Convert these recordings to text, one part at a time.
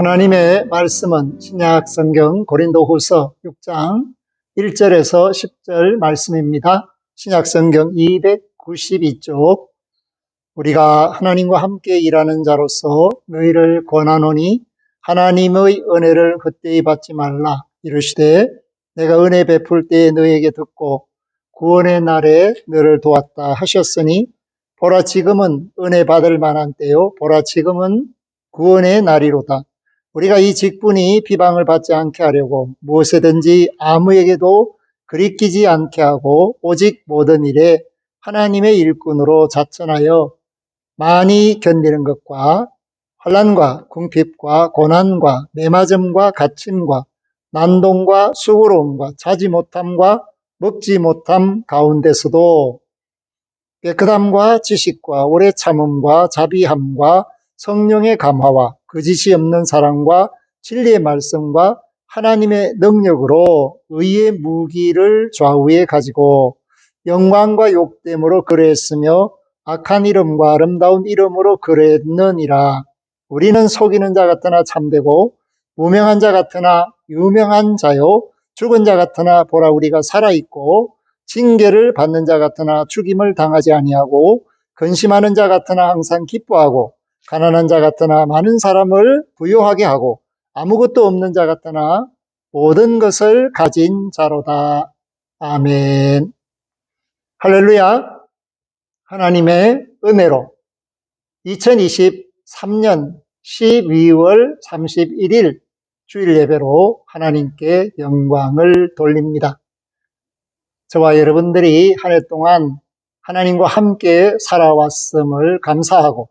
하나님의 말씀은 신약 성경 고린도후서 6장 1절에서 10절 말씀입니다. 신약 성경 292쪽. 우리가 하나님과 함께 일하는 자로서 너희를 권하노니 하나님의 은혜를 헛되이 받지 말라. 이르시되 내가 은혜 베풀 때에 너희에게 듣고 구원의 날에 너를 도왔다 하셨으니 보라 지금은 은혜 받을 만한 때요 보라 지금은 구원의 날이로다. 우리가 이 직분이 비방을 받지 않게 하려고 무엇에든지 아무에게도 그리키지 않게 하고 오직 모든 일에 하나님의 일꾼으로 자천하여 많이 견디는 것과 환난과 궁핍과 고난과 매맞음과 갇힘과 난동과 수고로움과 자지 못함과 먹지 못함 가운데서도 깨끗함과 지식과 오래 참음과 자비함과 성령의 감화와 거짓이 없는 사랑과 진리의 말씀과 하나님의 능력으로 의의 무기를 좌우에 가지고 영광과 욕됨으로 그랬으며 악한 이름과 아름다운 이름으로 그랬느니라. 우리는 속이는 자 같으나 참되고 무명한 자 같으나 유명한 자요 죽은 자 같으나 보라 우리가 살아있고 징계를 받는 자 같으나 죽임을 당하지 아니하고 근심하는 자 같으나 항상 기뻐하고 가난한 자 같으나 많은 사람을 부유하게 하고 아무것도 없는 자 같으나 모든 것을 가진 자로다. 아멘. 할렐루야. 하나님의 은혜로 2023년 12월 31일 주일 예배로 하나님께 영광을 돌립니다. 저와 여러분들이 한 해 동안 하나님과 함께 살아왔음을 감사하고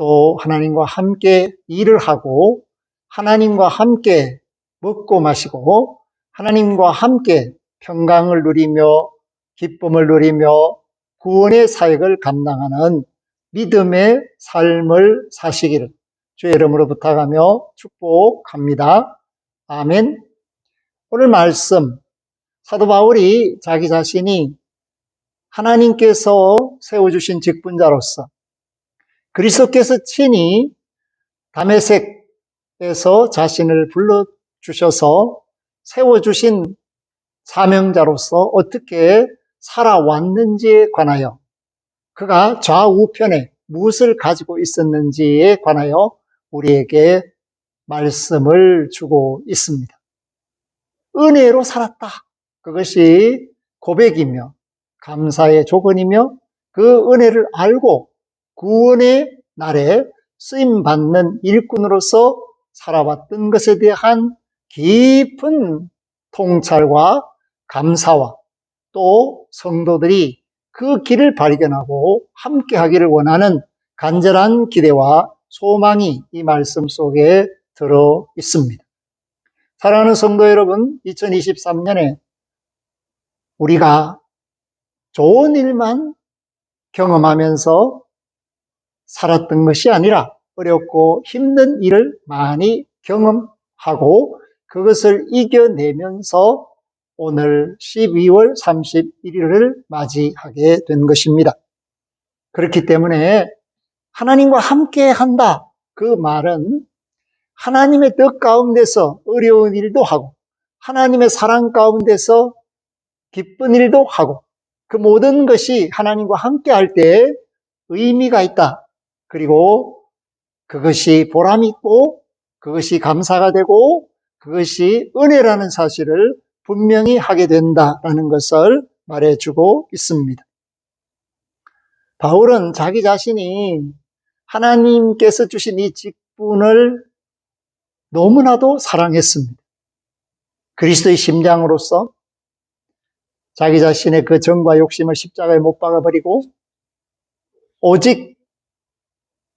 또 하나님과 함께 일을 하고 하나님과 함께 먹고 마시고 하나님과 함께 평강을 누리며 기쁨을 누리며 구원의 사역을 감당하는 믿음의 삶을 사시기를 주의 이름으로 부탁하며 축복합니다. 아멘. 오늘 말씀 사도 바울이 자기 자신이 하나님께서 세워주신 직분자로서 그리스도께서 친히 다메섹에서 자신을 불러주셔서 세워주신 사명자로서 어떻게 살아왔는지에 관하여 그가 좌우편에 무엇을 가지고 있었는지에 관하여 우리에게 말씀을 주고 있습니다. 은혜로 살았다. 그것이 고백이며 감사의 조건이며 그 은혜를 알고 구원의 날에 쓰임받는 일꾼으로서 살아왔던 것에 대한 깊은 통찰과 감사와 또 성도들이 그 길을 발견하고 함께 하기를 원하는 간절한 기대와 소망이 이 말씀 속에 들어 있습니다. 사랑하는 성도 여러분, 2023년에 우리가 좋은 일만 경험하면서 살았던 것이 아니라 어렵고 힘든 일을 많이 경험하고 그것을 이겨내면서 오늘 12월 31일을 맞이하게 된 것입니다. 그렇기 때문에 하나님과 함께 한다. 그 말은 하나님의 뜻 가운데서 어려운 일도 하고 하나님의 사랑 가운데서 기쁜 일도 하고 그 모든 것이 하나님과 함께 할 때 의미가 있다. 그리고 그것이 보람 있고 그것이 감사가 되고 그것이 은혜라는 사실을 분명히 하게 된다라는 것을 말해주고 있습니다. 바울은 자기 자신이 하나님께서 주신 이 직분을 너무나도 사랑했습니다. 그리스도의 심장으로서 자기 자신의 그 정과 욕심을 십자가에 못 박아버리고 오직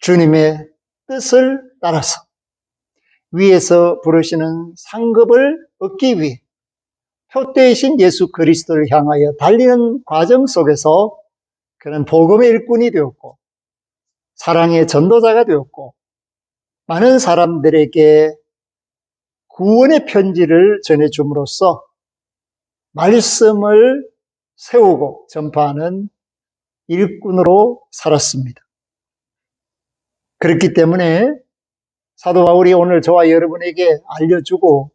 주님의 뜻을 따라서 위에서 부르시는 상급을 얻기 위해 표대이신 예수 그리스도를 향하여 달리는 과정 속에서 그는 복음의 일꾼이 되었고 사랑의 전도자가 되었고 많은 사람들에게 구원의 편지를 전해줌으로써 말씀을 세우고 전파하는 일꾼으로 살았습니다. 그렇기 때문에 사도 바울이 오늘 저와 여러분에게 알려주고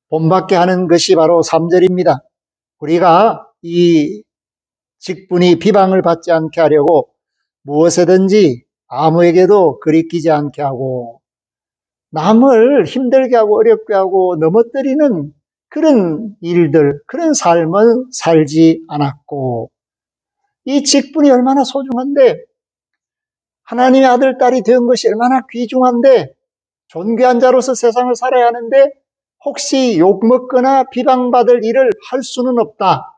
본받게 하는 것이 바로 3절입니다. 우리가 이 직분이 비방을 받지 않게 하려고 무엇에든지 아무에게도 거리끼지 않게 하고 남을 힘들게 하고 어렵게 하고 넘어뜨리는 그런 일들, 그런 삶을 살지 않았고, 이 직분이 얼마나 소중한데, 하나님의 아들, 딸이 된 것이 얼마나 귀중한데, 존귀한 자로서 세상을 살아야 하는데, 혹시 욕먹거나 비방받을 일을 할 수는 없다.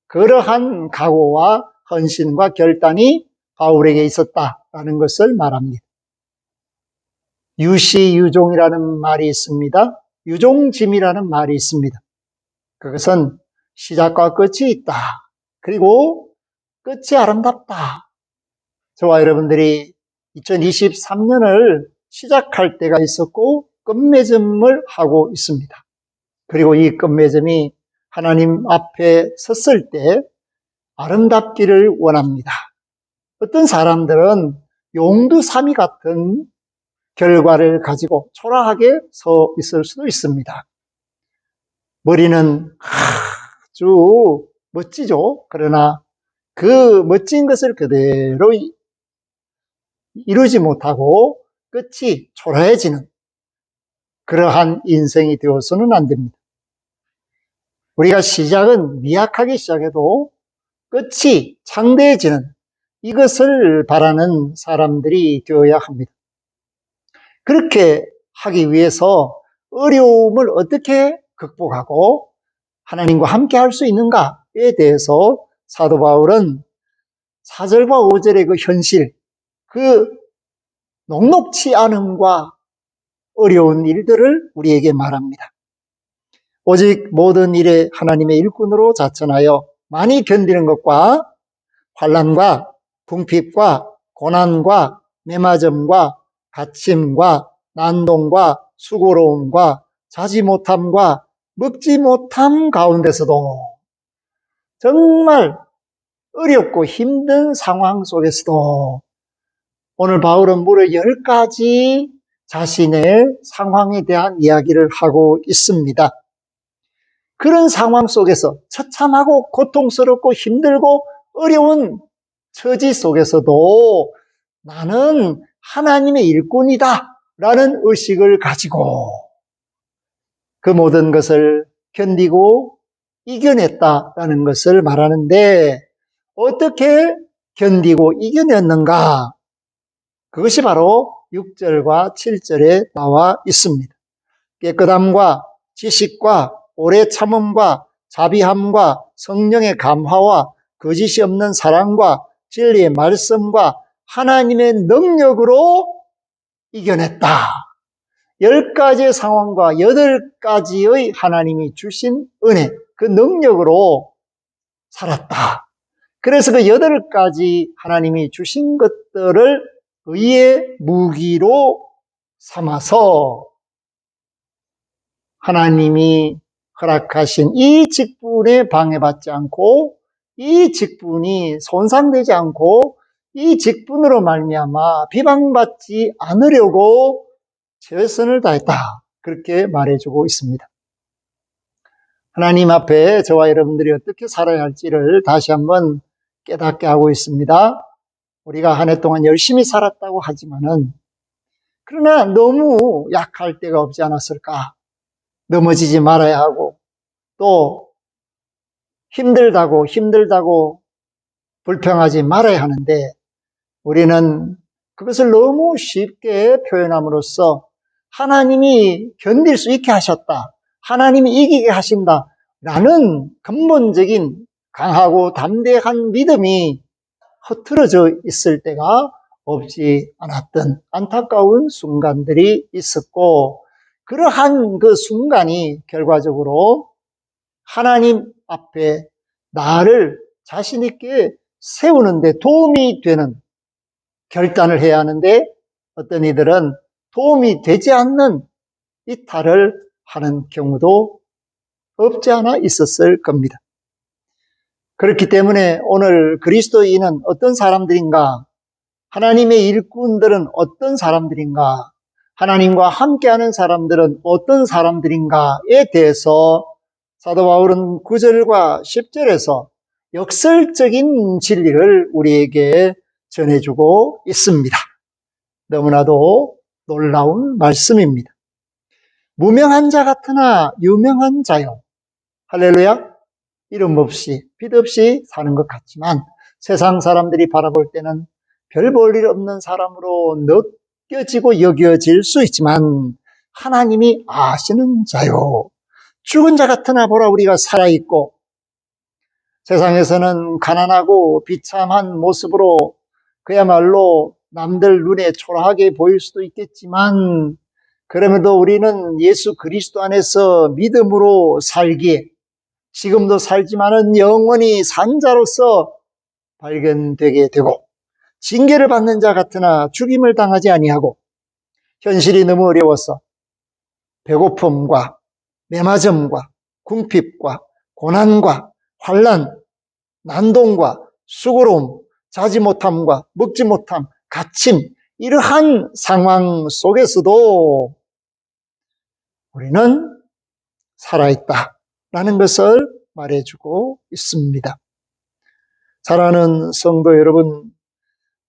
그러한 각오와 헌신과 결단이 바울에게 있었다라는 것을 말합니다. 유시유종이라는 말이 있습니다. 유종짐이라는 말이 있습니다. 그것은 시작과 끝이 있다. 그리고 끝이 아름답다. 저와 여러분들이 2023년을 시작할 때가 있었고 끝맺음을 하고 있습니다. 그리고 이 끝맺음이 하나님 앞에 섰을 때 아름답기를 원합니다. 어떤 사람들은 용두사미 같은 결과를 가지고 초라하게 서 있을 수도 있습니다. 머리는 아주 멋지죠. 그러나 그 멋진 것을 그대로 이루지 못하고 끝이 초라해지는 그러한 인생이 되어서는 안 됩니다. 우리가 시작은 미약하게 시작해도 끝이 창대해지는 이것을 바라는 사람들이 되어야 합니다. 그렇게 하기 위해서 어려움을 어떻게 극복하고 하나님과 함께 할 수 있는가에 대해서 사도 바울은 4절과 5절의 그 현실, 그 녹록치 않음과 어려운 일들을 우리에게 말합니다. 오직 모든 일에 하나님의 일꾼으로 자천하여 많이 견디는 것과 환난과 궁핍과 고난과 매맞음과 갇힘과 난동과 수고로움과 자지 못함과 먹지 못함 가운데서도 정말 어렵고 힘든 상황 속에서도 오늘 바울은 무려 10가지 자신의 상황에 대한 이야기를 하고 있습니다. 그런 상황 속에서 처참하고 고통스럽고 힘들고 어려운 처지 속에서도 나는 하나님의 일꾼이다 라는 의식을 가지고 그 모든 것을 견디고 이겨냈다라는 것을 말하는데 어떻게 견디고 이겨냈는가? 그것이 바로 6절과 7절에 나와 있습니다. 깨끗함과 지식과 오래 참음과 자비함과 성령의 감화와 거짓이 없는 사랑과 진리의 말씀과 하나님의 능력으로 이겨냈다. 10가지의 상황과 8가지의 하나님이 주신 은혜, 그 능력으로 살았다. 그래서 그 8가지 하나님이 주신 것들을 의의 무기로 삼아서 하나님이 허락하신 이 직분에 방해받지 않고 이 직분이 손상되지 않고 이 직분으로 말미암아 비방받지 않으려고 최선을 다했다. 그렇게 말해주고 있습니다. 하나님 앞에 저와 여러분들이 어떻게 살아야 할지를 다시 한번 깨닫게 하고 있습니다. 우리가 한 해 동안 열심히 살았다고 하지만은 그러나 너무 약할 때가 없지 않았을까? 넘어지지 말아야 하고 또 힘들다고 불평하지 말아야 하는데 우리는 그것을 너무 쉽게 표현함으로써 하나님이 견딜 수 있게 하셨다. 하나님이 이기게 하신다. 라는 근본적인 강하고 담대한 믿음이 흐트러져 있을 때가 없지 않았던 안타까운 순간들이 있었고 그러한 그 순간이 결과적으로 하나님 앞에 나를 자신 있게 세우는데 도움이 되는 결단을 해야 하는데 어떤 이들은 도움이 되지 않는 이탈을 하는 경우도 없지 않아 있었을 겁니다. 그렇기 때문에 오늘 그리스도인은 어떤 사람들인가? 하나님의 일꾼들은 어떤 사람들인가? 하나님과 함께하는 사람들은 어떤 사람들인가에 대해서 사도 바울은 9절과 10절에서 역설적인 진리를 우리에게 전해주고 있습니다. 너무나도 놀라운 말씀입니다. 무명한 자 같으나 유명한 자요. 할렐루야. 이름 없이 빛 없이 사는 것 같지만 세상 사람들이 바라볼 때는 별 볼 일 없는 사람으로 느껴지고 여겨질 수 있지만 하나님이 아시는 자요. 죽은 자 같으나 보라 우리가 살아있고, 세상에서는 가난하고 비참한 모습으로 그야말로 남들 눈에 초라하게 보일 수도 있겠지만 그럼에도 우리는 예수 그리스도 안에서 믿음으로 살기에 지금도 살지만은 영원히 산 자로서 발견되게 되고, 징계를 받는 자 같으나 죽임을 당하지 아니하고, 현실이 너무 어려워서 배고픔과 매맞음과 궁핍과 고난과 환난, 난동과 수고로움, 자지 못함과 먹지 못함, 갇힘, 이러한 상황 속에서도 우리는 살아있다라는 것을 말해주고 있습니다. 사랑하는 성도 여러분,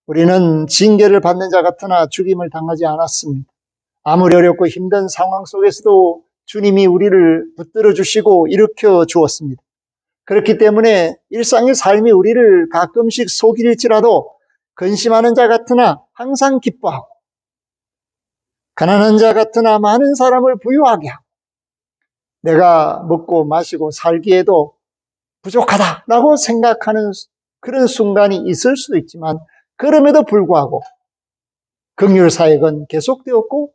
우리는 징계를 받는 자 같으나 죽임을 당하지 않았습니다. 아무리 어렵고 힘든 상황 속에서도 주님이 우리를 붙들어 주시고 일으켜 주었습니다. 그렇기 때문에 일상의 삶이 우리를 가끔씩 속일지라도 근심하는 자 같으나 항상 기뻐하고, 가난한 자 같으나 많은 사람을 부유하게 하고, 내가 먹고 마시고 살기에도 부족하다라고 생각하는 그런 순간이 있을 수도 있지만 그럼에도 불구하고 긍휼 사역은 계속되었고,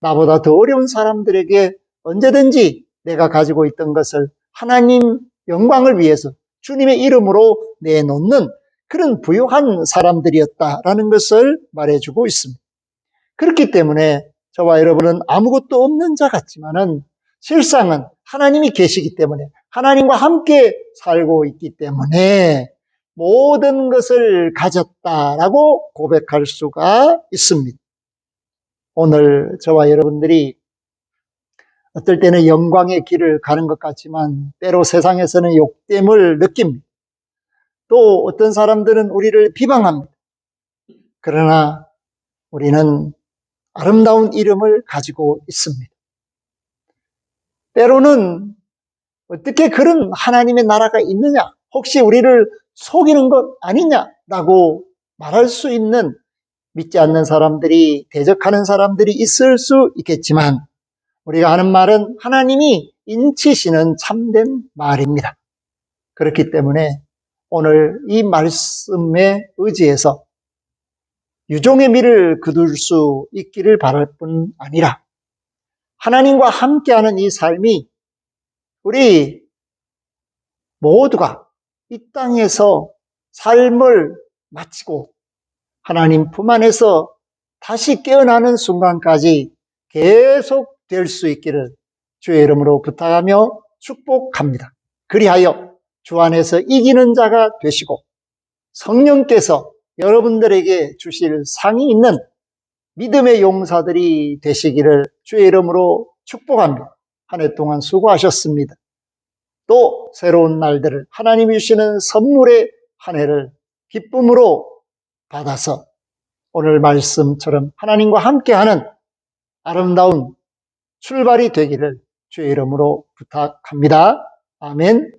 나보다 더 어려운 사람들에게 언제든지 내가 가지고 있던 것을 하나님 영광을 위해서 주님의 이름으로 내놓는 그런 부유한 사람들이었다라는 것을 말해주고 있습니다. 그렇기 때문에 저와 여러분은 아무것도 없는 자 같지만은 실상은 하나님이 계시기 때문에, 하나님과 함께 살고 있기 때문에 모든 것을 가졌다라고 고백할 수가 있습니다. 오늘 저와 여러분들이 어떨 때는 영광의 길을 가는 것 같지만 때로 세상에서는 욕됨을 느낍니다. 또 어떤 사람들은 우리를 비방합니다. 그러나 우리는 아름다운 이름을 가지고 있습니다. 때로는 어떻게 그런 하나님의 나라가 있느냐, 혹시 우리를 속이는 것 아니냐라고 말할 수 있는 믿지 않는 사람들이, 대적하는 사람들이 있을 수 있겠지만 우리가 하는 말은 하나님이 인치시는 참된 말입니다. 그렇기 때문에 오늘 이 말씀에 의지해서 유종의 미를 거둘 수 있기를 바랄 뿐 아니라 하나님과 함께하는 이 삶이 우리 모두가 이 땅에서 삶을 마치고 하나님 품 안에서 다시 깨어나는 순간까지 계속 될 수 있기를 주의 이름으로 부탁하며 축복합니다. 그리하여 주 안에서 이기는 자가 되시고 성령께서 여러분들에게 주실 상이 있는 믿음의 용사들이 되시기를 주의 이름으로 축복합니다. 한 해 동안 수고하셨습니다. 또 새로운 날들을, 하나님이 주시는 선물의 한 해를 기쁨으로 받아서 오늘 말씀처럼 하나님과 함께하는 아름다운 출발이 되기를 주의 이름으로 부탁합니다. 아멘.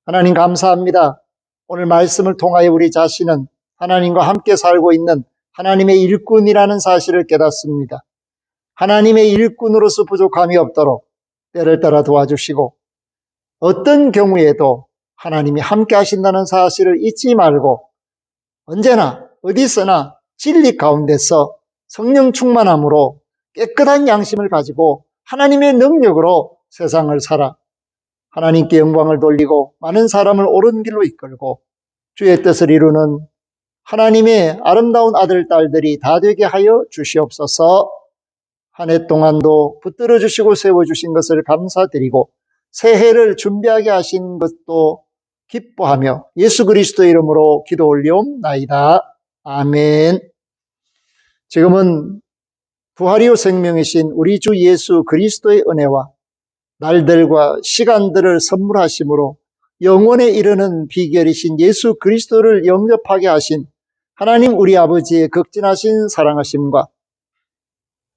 하나님 감사합니다. 오늘 말씀을 통하여 우리 자신은 하나님과 함께 살고 있는 하나님의 일꾼이라는 사실을 깨닫습니다. 하나님의 일꾼으로서 부족함이 없도록 때를 따라 도와주시고 어떤 경우에도 하나님이 함께 하신다는 사실을 잊지 말고 언제나 어디서나 진리 가운데서 성령 충만함으로 깨끗한 양심을 가지고 하나님의 능력으로 세상을 살아 하나님께 영광을 돌리고 많은 사람을 옳은 길로 이끌고 주의 뜻을 이루는 하나님의 아름다운 아들, 딸들이 다 되게 하여 주시옵소서. 한 해 동안도 붙들어 주시고 세워주신 것을 감사드리고 새해를 준비하게 하신 것도 기뻐하며 예수 그리스도 이름으로 기도 올리옵나이다. 아멘. 지금은 부활이요 생명이신 우리 주 예수 그리스도의 은혜와 날들과 시간들을 선물하심으로 영원에 이르는 비결이신 예수 그리스도를 영접하게 하신 하나님 우리 아버지의 극진하신 사랑하심과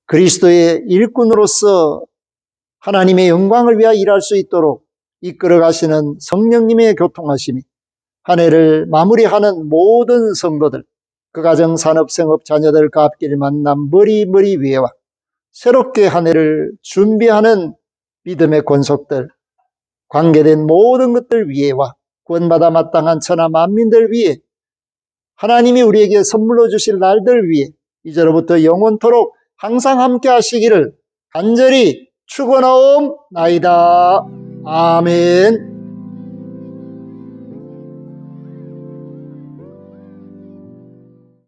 그리스도의 일꾼으로서 하나님의 영광을 위하여 일할 수 있도록 이끌어 가시는 성령님의 교통하심이 한 해를 마무리하는 모든 성도들, 그 가정, 산업, 생업, 자녀들과 앞길 만남 머리 위에와 새롭게 한 해를 준비하는 믿음의 권속들, 관계된 모든 것들 위에와 구원받아 마땅한 천하 만민들 위에 하나님이 우리에게 선물로 주실 날들 위에 이제로부터 영원토록 항상 함께 하시기를 간절히 축원하옵나이다. 아멘.